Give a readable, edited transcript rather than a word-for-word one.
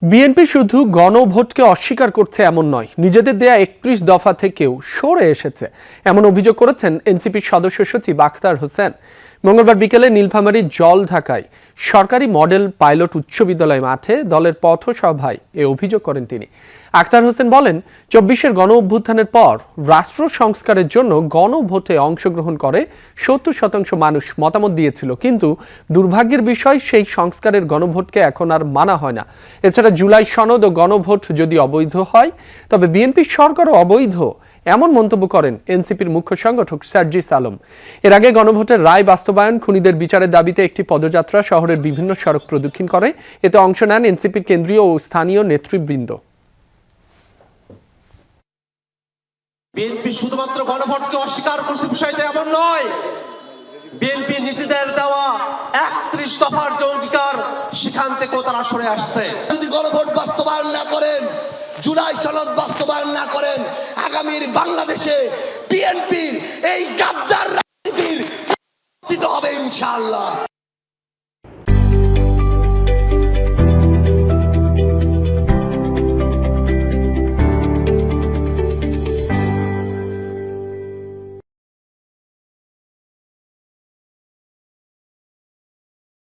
BNP শুধু গণভোটকে অস্বীকার করছে এমন নয়, নিজেদের দেয়া ৩১ দফা থেকেও সরে এসেছে এমন অভিযোগ করেছেন এনসিপির সদস্য সচিব আখতার হোসেন। মঙ্গলবার বিকেলে নীলফামারীর জলঢাকায় সরকারি মডেল পাইলট উচ্চ বিদ্যালয় মাঠে দলের পথসভায় এ অভিযোগ করেন তিনি। আখতার হোসেন বলেন, ২৪-এর গণ অভ্যুত্থানের পর রাষ্ট্র সংস্কারের জন্য গণভোটে অংশগ্রহণ করে ৭০% মানুষ মতামত দিয়েছিল, কিন্তু দুর্ভাগ্যের বিষয় সেই সংস্কারের গণভোটকে এখন আর মানা হয় না। এছাড়া জুলাই সনদ ও গণভোট যদি অবৈধ হয় তবে বিএনপির সরকারও অবৈধ, এমন মন্তব্য করেন এনসিপির মুখ্য সংগঠক সার্জিস আলম। এর আগে গণভোটের রায় বাস্তবায়ন, খুনিদের বিচারের দাবিতে একটি পদযাত্রা শহরের বিভিন্ন সড়ক প্রদক্ষিণ করে। এতে অংশ নেন এনসিপির কেন্দ্রীয় ও স্থানীয় নেতৃবৃন্দ। বিএনপি শুধুমাত্র গণভোটকে অস্বীকার করছে বিষয়টা এমন নয়। বিএনপি নিজেদের দেওয়া ৩১ দফার যে অঙ্গীকার, সেখান থেকেও তারা সরে আসছে। যদি গণভোট বাস্তবায়ন না করেন, জুলাই সনদ বাস্তবায়ন না করেন, আগামীর বাংলাদেশে বিএনপির এই গাদ্দার রাজনীতির হবে ইনশাআল্লাহ।